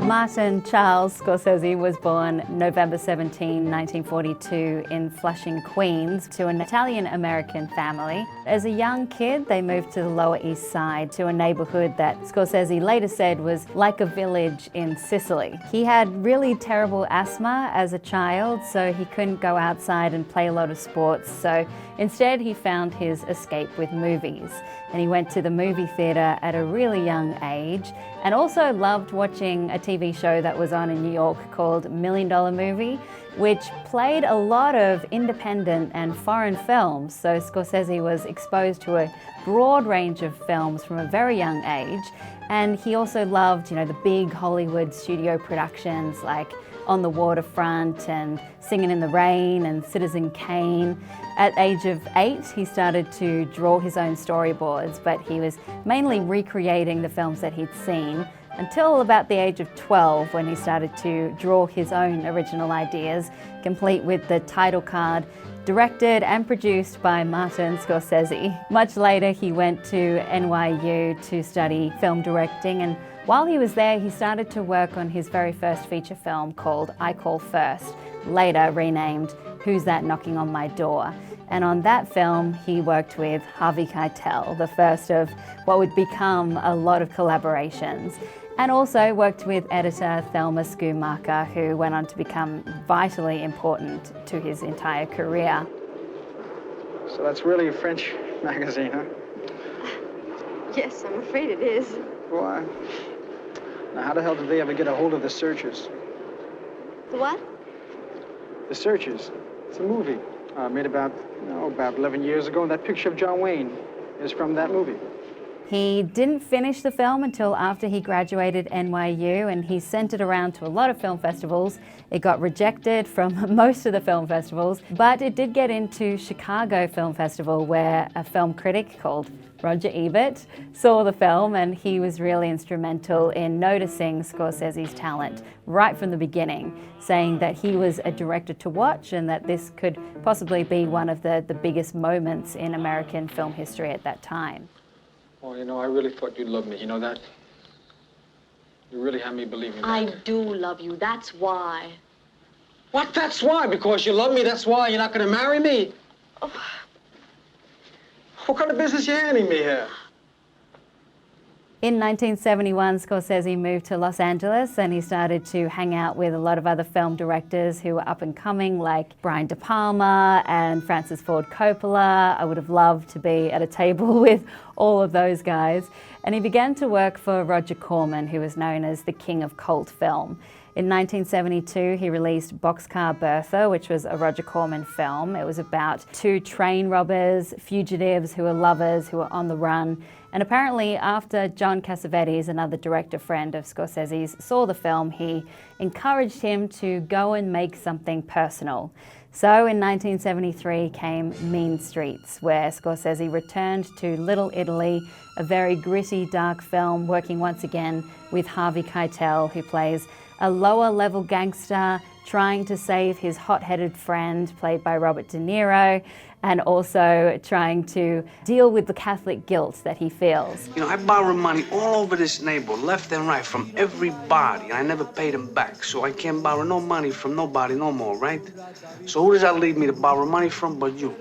Martin Charles Scorsese was born November 17, 1942 in Flushing, Queens, to an Italian-American family. As a young kid, they moved to the Lower East Side to a neighborhood that Scorsese later said was like a village in Sicily. He had really terrible asthma as a child, so he couldn't go outside and play a lot of sports. So instead, he found his escape with movies. And he went to the movie theater at a really young age, and also loved watching a TV show that was on in New York called $1 Million Movie, which played a lot of independent and foreign films. So Scorsese was exposed to a broad range of films from a very young age. And he also loved, the big Hollywood studio productions like On the Waterfront and Singing in the Rain and Citizen Kane. At age of 8, he started to draw his own storyboards, but he was mainly recreating the films that he'd seen until about the age of 12, when he started to draw his own original ideas, complete with the title card, directed and produced by Martin Scorsese. Much later, he went to NYU to study film directing, and while he was there, he started to work on his very first feature film called I Call First, later renamed Who's That Knocking on My Door? And on that film, he worked with Harvey Keitel, the first of what would become a lot of collaborations, and also worked with editor Thelma Schoonmaker, who went on to become vitally important to his entire career. So that's really a French magazine, huh? Yes, I'm afraid it is. Why? Now, how the hell did they ever get a hold of The Searchers? The what? The Searchers. It's a movie made about 11 years ago. And that picture of John Wayne is from that movie. He didn't finish the film until after he graduated NYU, and he sent it around to a lot of film festivals. It got rejected from most of the film festivals, but it did get into Chicago Film Festival, where a film critic called Roger Ebert saw the film, and he was really instrumental in noticing Scorsese's talent right from the beginning, saying that he was a director to watch and that this could possibly be one of the biggest moments in American film history at that time. Well, I really thought you'd love me. You know that? You really had me believing that. I do love you. That's why. What? That's why? Because you love me, that's why you're not going to marry me? Oh. What kind of business you handing me here? In 1971, Scorsese moved to Los Angeles, and he started to hang out with a lot of other film directors who were up and coming, like Brian De Palma and Francis Ford Coppola. I would have loved to be at a table with all of those guys. And he began to work for Roger Corman, who was known as the king of cult film. In 1972, he released Boxcar Bertha, which was a Roger Corman film. It was about two train robbers, fugitives who were lovers, who were on the run. And apparently, after John Cassavetes, another director friend of Scorsese's, saw the film, he encouraged him to go and make something personal. So in 1973 came Mean Streets, where Scorsese returned to Little Italy, a very gritty, dark film, working once again with Harvey Keitel, who plays a lower-level gangster trying to save his hot-headed friend, played by Robert De Niro, and also trying to deal with the Catholic guilt that he feels. I borrow money all over this neighborhood, left and right, from everybody, and I never paid them back, so I can't borrow no money from nobody no more, right? So who does that leave me to borrow money from but you?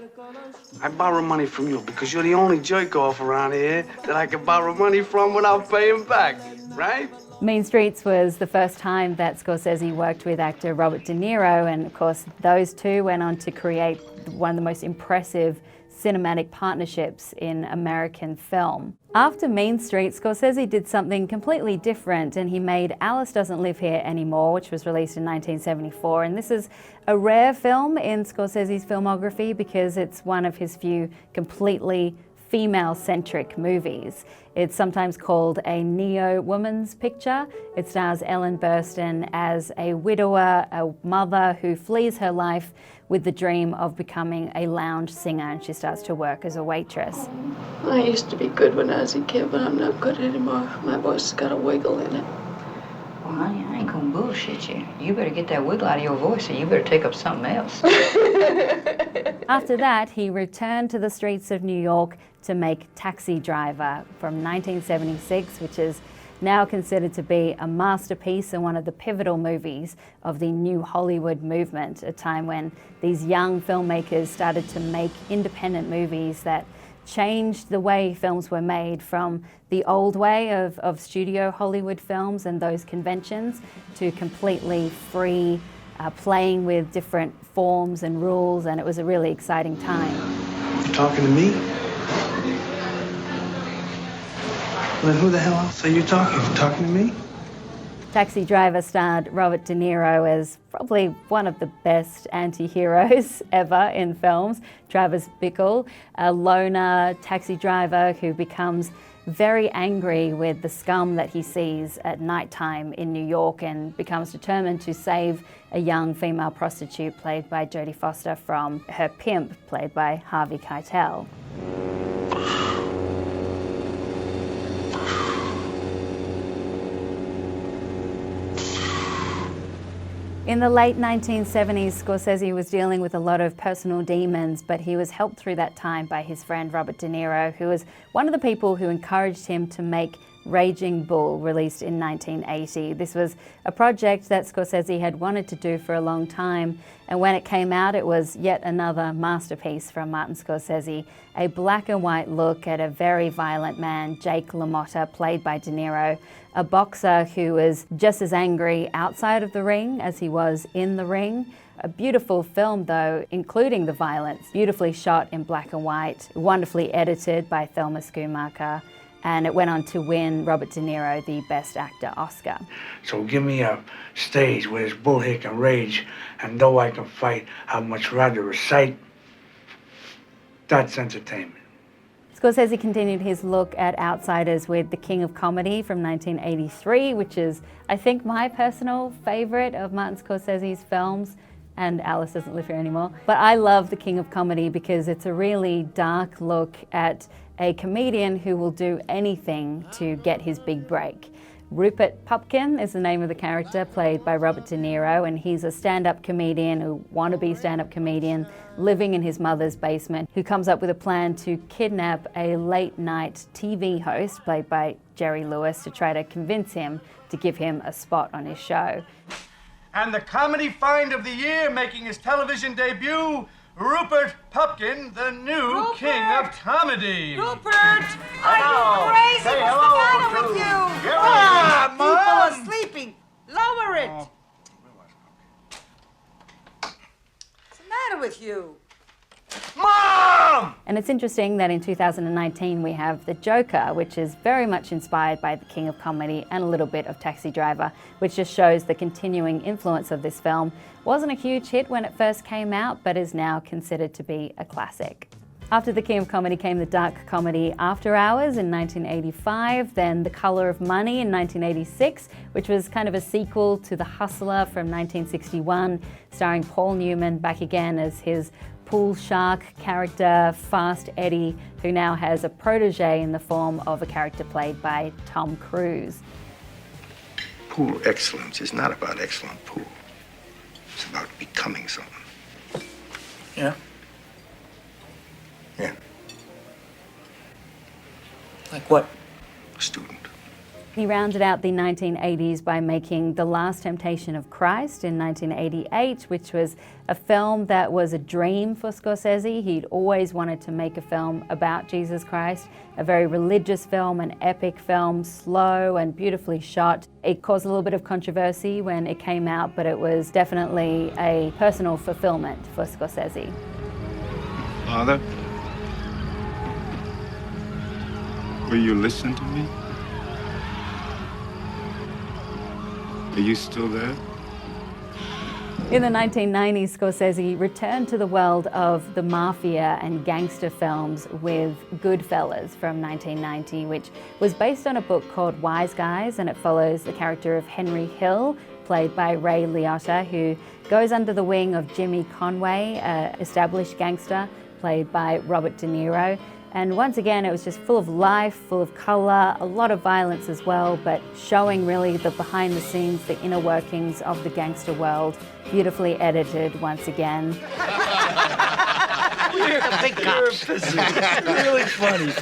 I borrow money from you because you're the only jerk-off around here that I can borrow money from without paying back, right? Mean Streets was the first time that Scorsese worked with actor Robert De Niro, and of course those two went on to create one of the most impressive cinematic partnerships in American film. After Mean Streets, Scorsese did something completely different, and he made Alice Doesn't Live Here Anymore, which was released in 1974. And this is a rare film in Scorsese's filmography because it's one of his few completely female-centric movies. It's sometimes called a neo-woman's picture. It stars Ellen Burstyn as a widower, a mother who flees her life with the dream of becoming a lounge singer, and she starts to work as a waitress. I used to be good when I was a kid, but I'm not good anymore. My voice has got a wiggle in it. Well, honey, I ain't gonna bullshit you. You better get that wiggle out of your voice, or you better take up something else. After that, he returned to the streets of New York to make Taxi Driver from 1976, which is now considered to be a masterpiece and one of the pivotal movies of the new Hollywood movement, a time when these young filmmakers started to make independent movies that changed the way films were made from the old way of studio Hollywood films and those conventions to completely free, playing with different forms and rules, and it was a really exciting time. You talking to me? Well, then who the hell else are you talking to? Talking to me? Taxi Driver starred Robert De Niro as probably one of the best anti-heroes ever in films. Travis Bickle, a loner taxi driver who becomes very angry with the scum that he sees at nighttime in New York and becomes determined to save a young female prostitute played by Jodie Foster from her pimp played by Harvey Keitel. In the late 1970s, Scorsese was dealing with a lot of personal demons, but he was helped through that time by his friend Robert De Niro, who was one of the people who encouraged him to make Raging Bull, released in 1980. This was a project that Scorsese had wanted to do for a long time, and when it came out, it was yet another masterpiece from Martin Scorsese, a black and white look at a very violent man, Jake LaMotta, played by De Niro, a boxer who was just as angry outside of the ring as he was in the ring. A beautiful film though, including the violence, beautifully shot in black and white, wonderfully edited by Thelma Schoonmaker, and it went on to win Robert De Niro the Best Actor Oscar. So give me a stage where this bull here can rage, and though I can fight, I'd much rather recite. That's entertainment. Scorsese continued his look at outsiders with The King of Comedy from 1983, which is, I think, my personal favorite of Martin Scorsese's films, and Alice doesn't live here anymore. But I love The King of Comedy because it's a really dark look at a comedian who will do anything to get his big break. Rupert Pupkin is the name of the character, played by Robert De Niro, and he's a stand-up comedian, a wannabe stand-up comedian, living in his mother's basement, who comes up with a plan to kidnap a late-night TV host, played by Jerry Lewis, to try to convince him to give him a spot on his show. And the comedy find of the year, making his television debut, Rupert Pupkin, the new king of comedy. Rupert! Are you crazy? Say What's the matter with you? Ah, People are sleeping. Lower it. What's the matter with you? Mom! And it's interesting that in 2019 we have The Joker, which is very much inspired by The King of Comedy and a little bit of Taxi Driver, which just shows the continuing influence of this film. Wasn't a huge hit when it first came out, but is now considered to be a classic. After The King of Comedy came the dark comedy After Hours in 1985, then The Color of Money in 1986, which was kind of a sequel to The Hustler from 1961, starring Paul Newman back again as his pool shark character, Fast Eddie, who now has a protege in the form of a character played by Tom Cruise. Pool excellence is not about excellent pool. It's about becoming something. Yeah? Yeah, Like what? a student. He rounded out the 1980s by making The Last Temptation of Christ in 1988, which was a film that was a dream for Scorsese. He'd always wanted to make a film about Jesus Christ, a very religious film, an epic film, slow and beautifully shot. It caused a little bit of controversy when it came out, but it was definitely a personal fulfillment for Scorsese. Father, will you listen to me? Are you still there? In the 1990s, Scorsese returned to the world of the Mafia and gangster films with Goodfellas from 1990, which was based on a book called Wise Guys, and it follows the character of Henry Hill, played by Ray Liotta, who goes under the wing of Jimmy Conway, an established gangster, played by Robert De Niro. And once again, it was just full of life, full of color, a lot of violence as well, but showing really the behind the scenes, the inner workings of the gangster world, beautifully edited once again. We You're a big cops. Really funny.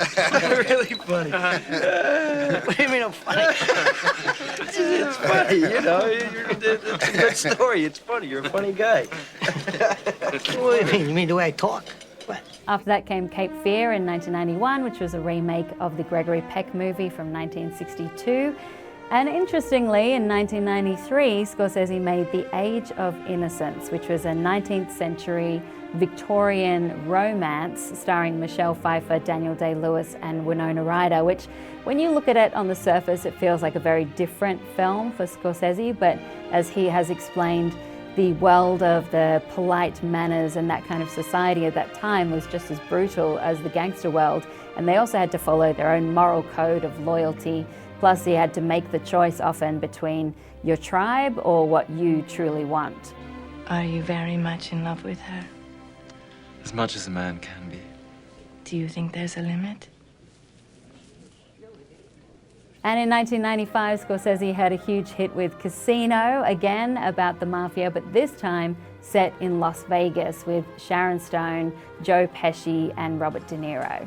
Really funny. What do you mean I'm funny? It's funny, you know. It's a good story. It's funny. You're a funny guy. What do you mean? You mean the way I talk? What? After that came Cape Fear in 1991, which was a remake of the Gregory Peck movie from 1962. And interestingly, in 1993, Scorsese made The Age of Innocence, which was a 19th century Victorian romance starring Michelle Pfeiffer, Daniel Day-Lewis, and Winona Ryder, which, when you look at it on the surface, it feels like a very different film for Scorsese, but as he has explained, the world of the polite manners and that kind of society at that time was just as brutal as the gangster world, and they also had to follow their own moral code of loyalty. Plus, he had to make the choice often between your tribe or what you truly want. Are you very much in love with her? As much as a man can be. Do you think there's a limit? And in 1995, Scorsese had a huge hit with Casino, again about the Mafia, but this time set in Las Vegas with Sharon Stone, Joe Pesci, and Robert De Niro.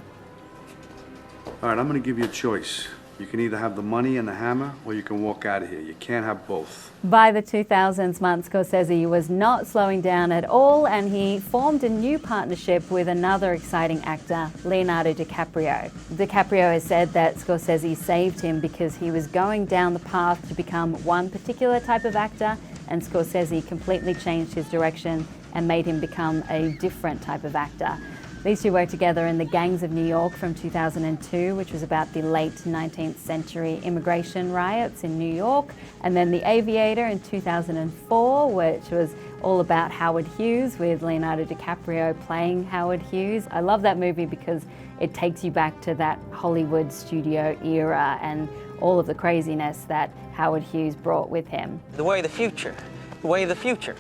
All right, I'm gonna give you a choice. You can either have the money and the hammer, or you can walk out of here. You can't have both. By the 2000s, Martin Scorsese was not slowing down at all, and he formed a new partnership with another exciting actor, Leonardo DiCaprio. DiCaprio has said that Scorsese saved him because he was going down the path to become one particular type of actor, and Scorsese completely changed his direction and made him become a different type of actor. These two worked together in The Gangs of New York from 2002, which was about the late 19th century immigration riots in New York, and then The Aviator in 2004, which was all about Howard Hughes, with Leonardo DiCaprio playing Howard Hughes. I love that movie because it takes you back to that Hollywood studio era and all of the craziness that Howard Hughes brought with him. The way of the future. The way of the future.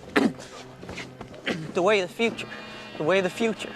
The way of the future. The way of the future.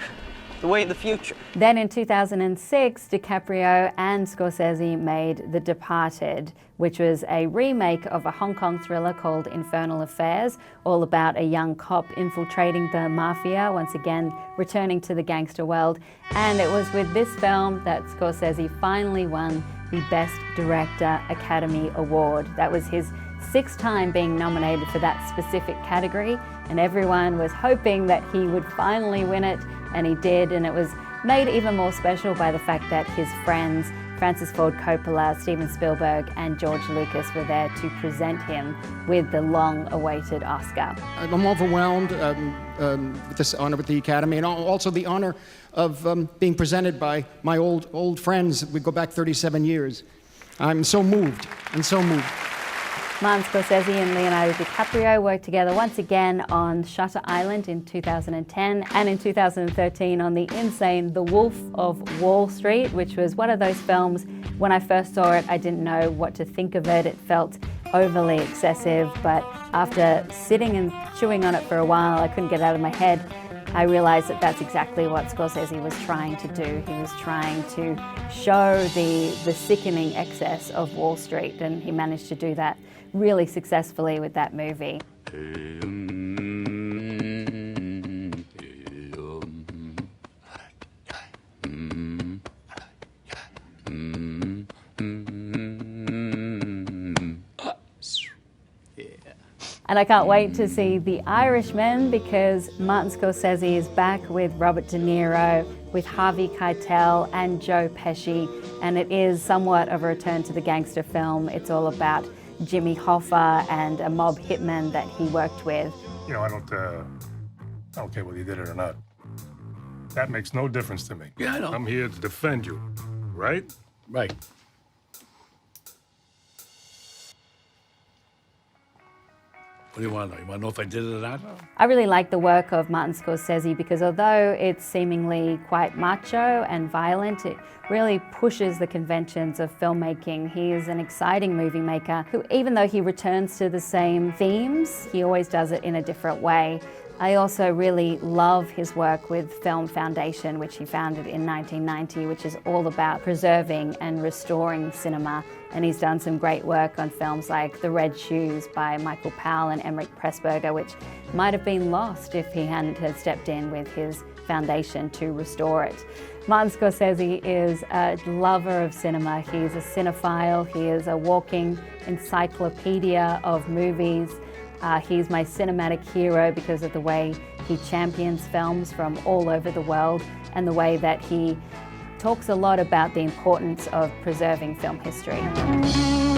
The way of the future. Then in 2006, DiCaprio and Scorsese made The Departed, which was a remake of a Hong Kong thriller called Infernal Affairs, all about a young cop infiltrating the Mafia, once again returning to the gangster world. And it was with this film that Scorsese finally won the Best Director Academy Award. That was his 6th time being nominated for that specific category, and everyone was hoping that he would finally win it, and he did, and it was made even more special by the fact that his friends, Francis Ford Coppola, Steven Spielberg, and George Lucas were there to present him with the long-awaited Oscar. I'm overwhelmed with this honor with the Academy, and also the honor of being presented by my old friends. We go back 37 years. I'm so moved, and so moved. Martin Scorsese and Leonardo DiCaprio worked together once again on Shutter Island in 2010, and in 2013 on the insane The Wolf of Wall Street, which was one of those films, when I first saw it, I didn't know what to think of it. It felt overly excessive, but after sitting and chewing on it for a while, I couldn't get it out of my head. I realized that that's exactly what Scorsese was trying to do. He was trying to show the sickening excess of Wall Street, and he managed to do that really successfully with that movie. And I can't wait to see The Irishman, because Martin Scorsese is back with Robert De Niro, with Harvey Keitel and Joe Pesci, and it is somewhat of a return to the gangster film. It's all about Jimmy Hoffa and a mob hitman that he worked with. You know, I don't care whether you did it or not. That makes no difference to me. Yeah, I know. I'm here to defend you, right? Right. What do you want to know? You want to know if I did it or not? I really like the work of Martin Scorsese because although it's seemingly quite macho and violent, it really pushes the conventions of filmmaking. He is an exciting movie maker who, even though he returns to the same themes, he always does it in a different way. I also really love his work with Film Foundation, which he founded in 1990, which is all about preserving and restoring cinema. And he's done some great work on films like The Red Shoes by Michael Powell and Emmerich Pressburger, which might have been lost if he hadn't have stepped in with his foundation to restore it. Martin Scorsese is a lover of cinema. He's a cinephile. He is a walking encyclopedia of movies. He's my cinematic hero because of the way he champions films from all over the world and the way that he talks a lot about the importance of preserving film history.